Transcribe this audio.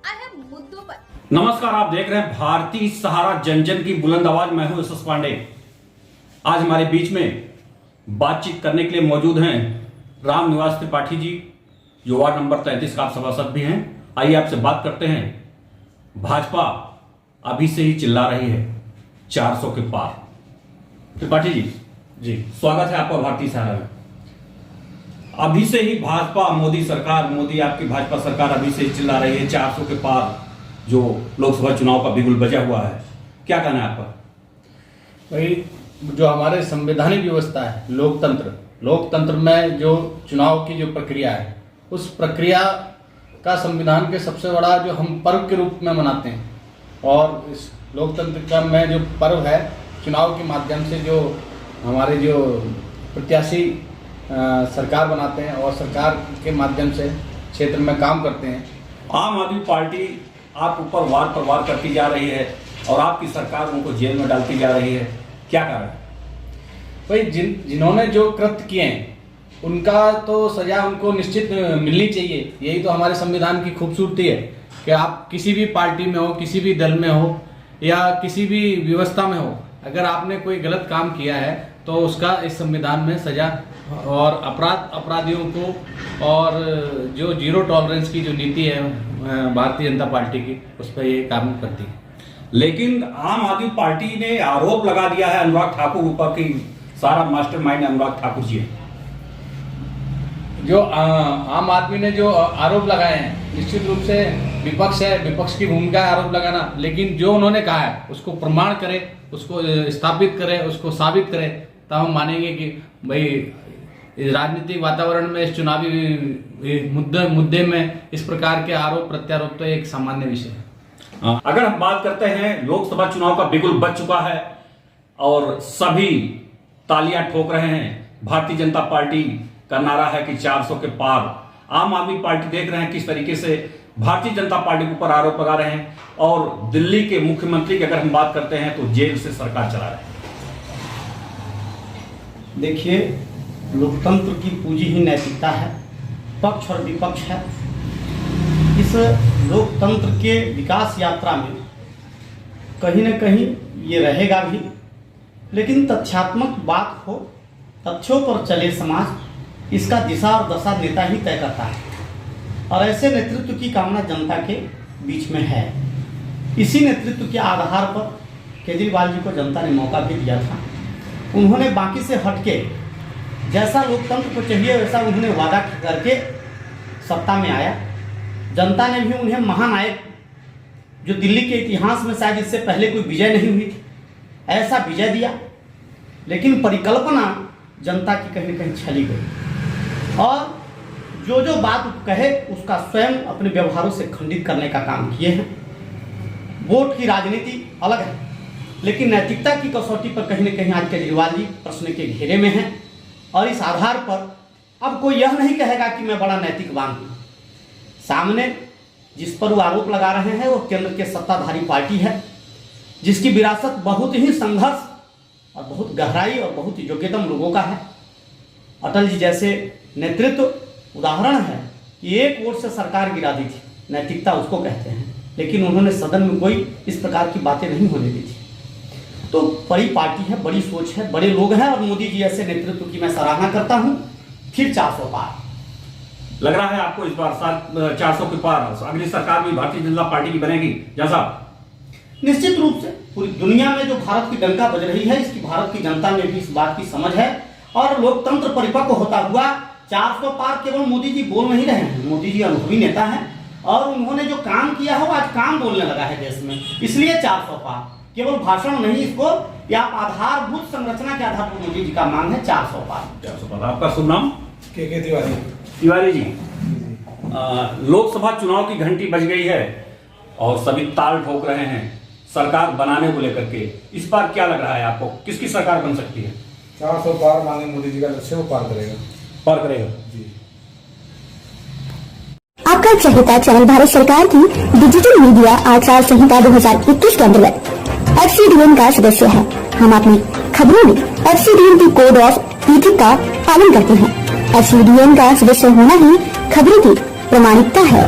अहम मुद्दों पर। नमस्कार, आप देख रहे हैं भारतीय सहारा, जन जन की बुलंद आवाज। मैं हूं एस पांडे। आज हमारे बीच में बातचीत करने के लिए मौजूद हैं राम निवास त्रिपाठी जी, जो वार्ड नंबर 33 का आप सभासद भी हैं। आइए आपसे बात करते हैं। भाजपा अभी से ही चिल्ला रही है 400 के पार। त्रिपाठी जी, स्वागत है आपका भारतीय सहारा में। अभी से ही भाजपा, मोदी सरकार, मोदी आपकी भाजपा सरकार अभी से ही चिल्ला रही है 400 के पार, जो लोकसभा चुनाव का बिगुल बजा हुआ है। क्या कहना है आपका? भाई, जो हमारे संवैधानिक व्यवस्था है, लोकतंत्र में जो चुनाव की जो प्रक्रिया है, उस प्रक्रिया का संविधान के सबसे बड़ा जो हम पर्व के रूप में मनाते हैं, और इस लोकतंत्र का में जो पर्व है, चुनाव के माध्यम से जो हमारे जो प्रत्याशी सरकार बनाते हैं और सरकार के माध्यम से क्षेत्र में काम करते हैं। आम आदमी पार्टी आप ऊपर वार पर वार करती जा रही है और आपकी सरकार उनको जेल में डालती जा रही है। क्या कारण है? भाई, जिन्होंने जो कृत्य किए हैं उनका तो सजा उनको निश्चित मिलनी चाहिए। यही तो हमारे संविधान की खूबसूरती है कि आप किसी भी पार्टी में हो, किसी भी दल में हो या किसी भी व्यवस्था में हो, अगर आपने कोई गलत काम किया है तो उसका इस संविधान में सजा, और अपराधियों को, और जो जीरो टॉलरेंस की जो नीति है भारतीय जनता पार्टी की, उस पर ये काम करती है। लेकिन आम आदमी पार्टी ने आरोप लगा दिया है अनुराग ठाकुर ऊपर की सारा मास्टरमाइंड अनुराग ठाकुर जी है। जो आम आदमी ने जो आरोप लगाए हैं, निश्चित रूप से विपक्ष है, विपक्ष की भूमिका है आरोप लगाना, लेकिन जो उन्होंने कहा है उसको प्रमाण करे, उसको स्थापित करे, उसको साबित करे, तब हम मानेंगे कि भाई राजनीतिक वातावरण में, इस चुनावी मुद्दे में इस प्रकार के आरोप प्रत्यारोप तो एक सामान्य विषय है। अगर हम बात करते हैं, लोकसभा चुनाव का बिगुल बज चुका है और सभी तालियां ठोक रहे हैं। भारतीय जनता पार्टी का नारा है कि 400 के पार। आम आदमी पार्टी देख रहे हैं किस तरीके से भारतीय जनता पार्टी के ऊपर आरोप लगा रहे हैं, और दिल्ली के मुख्यमंत्री की अगर हम बात करते हैं तो जेल से सरकार चला रहे हैं। देखिए, लोकतंत्र की पूंजी ही नैतिकता है, पक्ष और विपक्ष है। इस लोकतंत्र के विकास यात्रा में कहीं न कहीं ये रहेगा भी, लेकिन तथ्यात्मक बात हो, तथ्यों पर चले समाज, इसका दिशा और दशा नेता ही तय करता है, और ऐसे नेतृत्व की कामना जनता के बीच में है। इसी नेतृत्व के आधार पर केजरीवाल जी को जनता ने मौका भी दिया था। उन्होंने बाकी से हटके जैसा लोकतंत्र को चाहिए वैसा उन्होंने वादा करके सत्ता में आया। जनता ने भी उन्हें महानायक, जो दिल्ली के इतिहास में शायद इससे पहले कोई विजय नहीं हुई थी, ऐसा विजय दिया। लेकिन परिकल्पना जनता की कहीं न कहीं छली गई, और जो बात कहे उसका स्वयं अपने व्यवहारों से खंडित करने का काम किए हैं। वोट की राजनीति अलग है, लेकिन नैतिकता की कसौटी पर कहीं न कहीं आज केजरीवाल जी प्रश्न के घेरे में हैं, और इस आधार पर अब कोई यह नहीं कहेगा कि मैं बड़ा नैतिकवान हूँ। सामने जिस पर वो आरोप लगा रहे हैं वो केंद्र के सत्ताधारी पार्टी है, जिसकी विरासत बहुत ही संघर्ष और बहुत गहराई और बहुत योग्यतम लोगों का है। अटल जी जैसे नेतृत्व उदाहरण है कि एक वोट से सरकार गिरा दी थी, नैतिकता उसको कहते हैं, लेकिन उन्होंने सदन में कोई इस प्रकार की बातें नहीं होने दी थी। तो बड़ी पार्टी है, बड़ी सोच है, बड़े लोग हैं, और मोदी जी ऐसे नेतृत्व की मैं सराहना करता हूं। फिर 400 पार लग रहा है आपको इस बार 400 के पार अगली सरकार भी भारतीय जनता पार्टी की बनेगी? जैसा निश्चित रूप से पूरी दुनिया में जो भारत की डंका बज रही है, इसकी भारत की जनता में भी इस बात की समझ है, और लोकतंत्र परिपक्व होता हुआ 400 पार केवल मोदी जी बोल नहीं रहे हैं। मोदी जी अनुभवी नेता हैं, और उन्होंने जो काम किया है वो आज काम बोलने लगा है देश में, इसलिए 400 पार। केवल भाषण नहीं, इसको या आधारभूत संरचना के आधार पर मोदी जी का मांग है 400 पार। 400 पार। आपका शुभ नाम? के तिवारी। तिवारी जी, लोकसभा चुनाव की घंटी बज गई है और सभी ताल ठोक रहे हैं सरकार बनाने को लेकर के। इस बार क्या लग रहा है आपको, किसकी सरकार बन सकती है? 400 पार मांगे मोदी जी का लक्ष्य, वो पार करेगा। पार करेगा जी। आपका चहेता चैनल भारत सरकार की डिजिटल मीडिया आचार संहिता 2021 के अंतर्गत FCDN का सदस्य है। हम अपनी खबरों में FCDN की कोड ऑफ नीति का पालन करते हैं। FCDN का सदस्य होना ही खबरों की प्रामाणिकता है।